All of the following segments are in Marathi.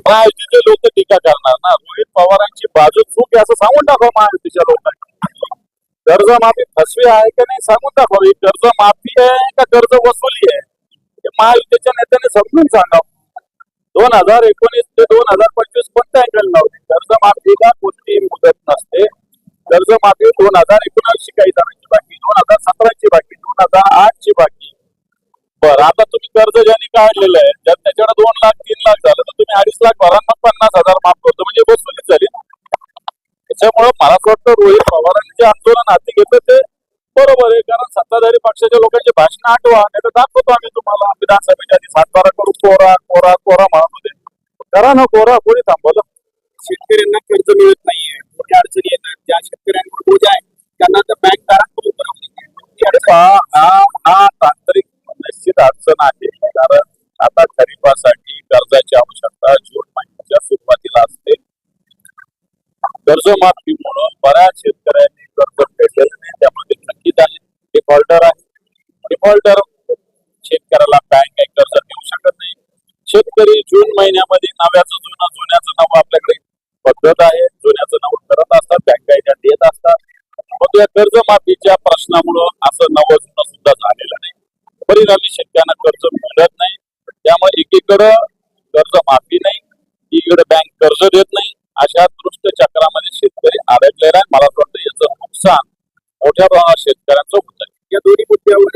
महायुतीचे लोक टीका करणार ना, रोहित पवारांची बाजू चूक आहे असं सांगून दाखवा महायुतीच्या लोकांनी. कर्जमाफी फसवी आहे का नाही सांगून दाखवा. ही कर्जमाफी आहे का कर्ज वसुली आहे हे महायुतीच्या नेत्याने समजून सांगावं. 2019 ते 2025 कोणत्या अँगल लावली? कर्जमाफीला कोणतीही मुदत नसते. कर्जमाफी 2019 ची काही जणांची बाकी, 2017 ची बाकी, 2008 ची बाकी. बरं, आता तुम्ही कर्ज ज्यांनी काढलेलं आहे त्याच्याकडे 2 लाख 3 लाख झालं तर तुम्ही 2.5 लाख भरांना 50,000 माफ करतो म्हणजे वसुलीच झाली ना. त्याच्यामुळे मला असं वाटतं रोहित पवारांनी जे आंदोलन हाती घेतलं ते बरोबर आहे. कारण सत्ताधारी पक्षाच्या लोकांची भाषण आठवा, नाही तर दाखवतो आम्ही तुम्हाला. विधानसभेच्या आधी 7-12 करू कोरा कोरा कोरा म्हणत होते. करा ना कोरा, कोणी थांबवलं? शेतकऱ्यांना कर्ज मिळत नाहीये, मोठ्या अडचणी येतात, त्या शेतकऱ्यांवर बोज आहे, त्यांना तर बँक हा तांत्रिक निश्चित अडचण आहे. कारण आता खरीपासाठी कर्जाची आवश्यकता जून महिन्याच्या सुरुवातीला असते. कर्जमाफीमुळे बऱ्याच शेतकऱ्यांनी कर्ज फेडलेलं नाही, त्यामध्ये थकीत आहे, डिफॉल्टर आहे. डिफॉल्टर शेतकऱ्याला बँक काही कर्ज देऊ शकत नाही. शेतकरी जून महिन्यामध्ये नव्याचं जुनं, जुन्याचं नवं आपल्याकडे पद्धत आहे, जुन्याचं नवं करत असतात, बँका देत असतात. मग या कर्जमाफीच्या प्रश्नामुळं असं नवं जुनं सुद्धा झालेलं नाही. परिणामी शेतकऱ्यांना कर्ज मिळत नाही. त्यामुळे एकीकडे कर्ज माफी नाही, एकीकडे बँक कर्ज देत नाही. अशा दृष्ट चक्रामध्ये शेतकरी अडकलेला आहे. मला असं वाटतं याचं नुकसान मोठ्या प्रमाणात शेतकऱ्यांचं होत आहे. या दोन्ही मुद्द्यावर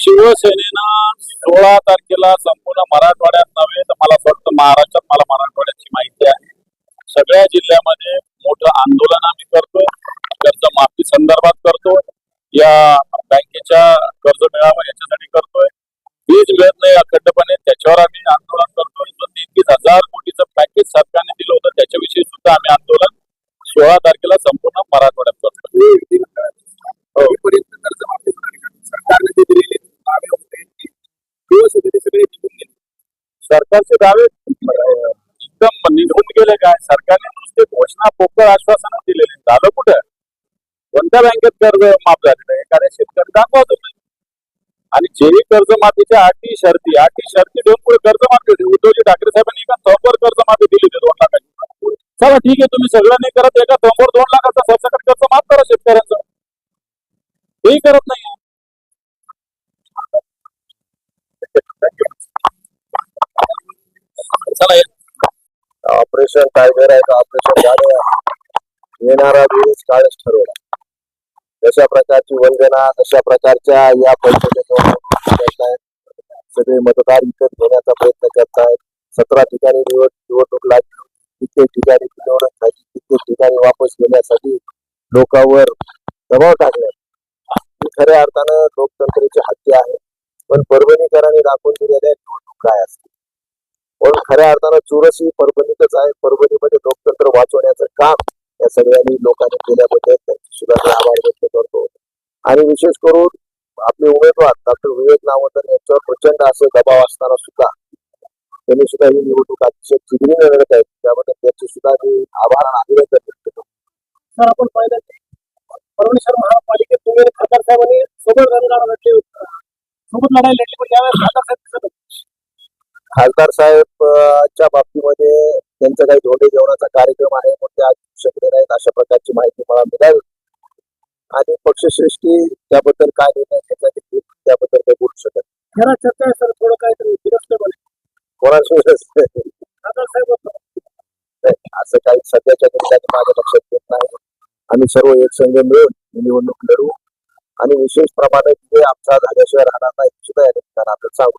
शिवसेनेनं 16 तारखेला संपूर्ण मराठवाड्यात नव्हे तर मला असं वाटतं महाराष्ट्रात, मला मराठवाड्याची माहिती आहे, सगळ्या जिल्ह्यामध्ये मोठं आंदोलन आम्ही करतो. कर्ज माफी संदर्भात करतो, या बँकेच्या कर्ज मिळावं याच्यासाठी करतोय. वीज मिळत नाही अखंडपणे, त्याच्यावर आम्ही आंदोलन करतोय. 30,000 कोटीचं पॅकेज सरकारने दिलं होतं त्याच्याविषयी सुद्धा आम्ही आंदोलन 16 तारखेला संपूर्ण मराठवाड्यात करतो. सरकारने जे दिलेले दावे होते दिवस होते ते सगळे निघून गेले. सरकारचे दावे एकदम निघून गेले. काय सरकारने नुसते घोषणा पोकळ आश्वासनं दिलेले, झालं कुठं? कोणत्या बँकेत कर्ज माफ झालेलं आहे? एखाद्या शेतकरी दाखवा तुम्ही. आणि जेही कर्जमाफीच्या अटी शर्ती देऊन पुढे कर्जमाफी होती. उद्धवजी ठाकरे साहेबांनी एका थोपवर कर्जमाफी दिली होती 2 लाखाची. चला ठीक आहे, तुम्ही सगळं नाही करत, एका थोपवर 2 लाखाचा सरसकट कर्ज माफ करा शेतकऱ्यांचं. तेही करत नाही. चला, ऑपरेशन टायगर आहे का ऑपरेशन झाले, येणारा दिवस काळच ठरवला. जशा प्रकारची वंदना, तशा प्रकारच्या या पद्धतीने सगळे मतदार विकत घेण्याचा प्रयत्न करतायत. 17 ठिकाणी निवडणूक लागली, कित्येक ठिकाणी निवडणूक झाली, कित्येक ठिकाणी वापस घेण्यासाठी लोकांवर दबाव टाकण्यात खऱ्या अर्थानं लोकतंत्राची हत्या आहे. पण परभणीकरांनी दाखवून दिलेल्या निवडणूक काय असते. म्हणून खऱ्या अर्थानं चुरस ही परभणीतच आहे. परभणीमध्ये लोकतंत्र वाचवण्याचं काम या सगळ्यांनी लोकांनी केल्याबद्दल त्यांची सुद्धा मी आभार व्यक्त करतो. आणि विशेष करून आपले उमेदवार डॉक्टर विवेक नामवंतर यांच्यावर प्रचंड असे दबाव असताना सुद्धा त्यांनी सुद्धा ही निवडणूक अतिशय चिघळीने लढत आहेत. त्याबद्दल त्यांचे सुद्धा मी आभार आणि अभिनंदन व्यक्त करतो. सर, आपण पाहिलं परभणी शहर महापालिकेत तुम्ही खासदार साहेबांनी सोबत लढाई लढली, पण यावेळेस खासदार साहेबच्या बाबतीमध्ये त्यांचा काही धोंडे जेवणाचा कार्यक्रम आहे, मग ते आज शकले नाहीत अशा प्रकारची माहिती मला मिळाली. आणि पक्षश्रेष्ठी त्याबद्दल काय निर्णय घेतला त्याबद्दल काही बोलू शकत खरा चर्चा आहे. सर, थोडं काहीतरी कोणासोबत खासदार साहेब असं काही सध्याच्या घटनेत माझ्या लक्षात येत नाही. आम्ही सर्व एकसंघ मिळून निवडणूक लढू आणि विशेष प्रमाणात जे आमचा झाल्याशिवाय राहणार नाही सुद्धा या ठिकाणी आपण सांगू.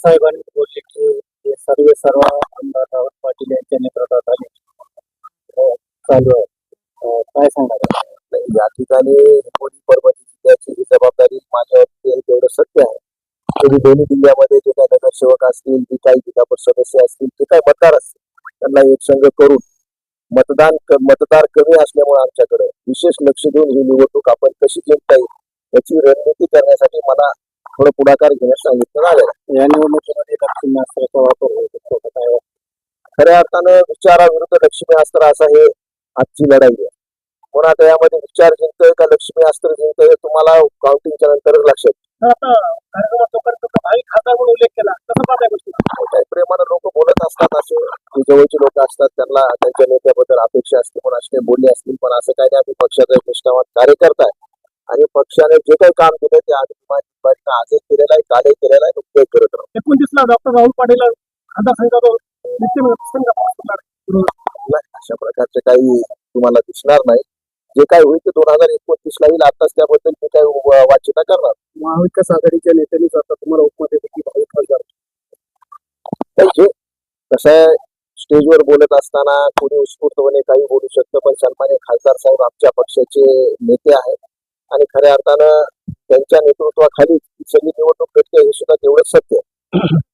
साहेबांनी बोलले की सर्व आमदार रावत पाटील यांच्या नेतृत्वाखाली चालू आहे. काय सांगणार? या ठिकाणी परभणी जिल्ह्याची ही जबाबदारी माझ्यावरती तेवढं सत्य आहे. तरी दोन्ही जिल्ह्यामध्ये जे काही नगरसेवक असतील, जे काही जिल्हा परिषद सदस्य असतील, जे काही मतदार असतील, त्यांना एकसंघ करून मतदार कमी असल्यामुळे आमच्याकडे विशेष लक्ष देऊन ही निवडणूक आपण कशी जिंकता येईल याची रणनीती करण्यासाठी मला थोडं पुढाकार घेण्यास सांगितलं झालेलं. या निवडणुकीमध्ये लक्ष्मी अस्त्राचा वापर होऊ शकतो. खऱ्या अर्थानं विचाराविरुद्ध लक्ष्मी अस्त्र असा हे आजची लढाई आहे. म्हणून आता यामध्ये विचार जिंकतोय का लक्ष्मी अस्त्र जिंकतोय तुम्हाला काउंटिंगच्या नंतरच लक्षात. आता कार्यक्रमात भावी खासदार म्हणून उल्लेख केला, कसं पाहताय? काही प्रेमानं लोक बोलत असतात. जवळची लोक असतात त्यांना त्यांच्या नेत्याबद्दल अपेक्षा असते पण असे बोलले असतील पण असं काही नाही. आम्ही पक्षाचा एक निष्ठावान कार्यकर्ता आहे आणि पक्षाने जे काही काम केलं ते आम्ही आजही केलेलं आहे, कालही केलेलं आहे, उद्याही करत राहू. 29ला डॉक्टर राहुल पाटील नाही, अशा प्रकारचे काही तुम्हाला दिसणार नाही. जे काही होईल ते 2029 ला येईल. आताच त्याबद्दल मी काही वाचिता करणार महाविकास आघाडीच्या नेत्यांनीच आता तुम्हाला उपमुख्यमंत्री भावी खासदार नाही. जे कसं आहे, स्टेजवर बोलत असताना कोणी उत्स्फूर्तपणे काही बोलू शकतं पण सन्मान्य खासदार साहेब आमच्या पक्षाचे नेते आहेत आणि खऱ्या अर्थानं त्यांच्या नेतृत्वाखाली ही सगळी निवडणूक घडते हे सुद्धा तेवढंच सत्य आहे.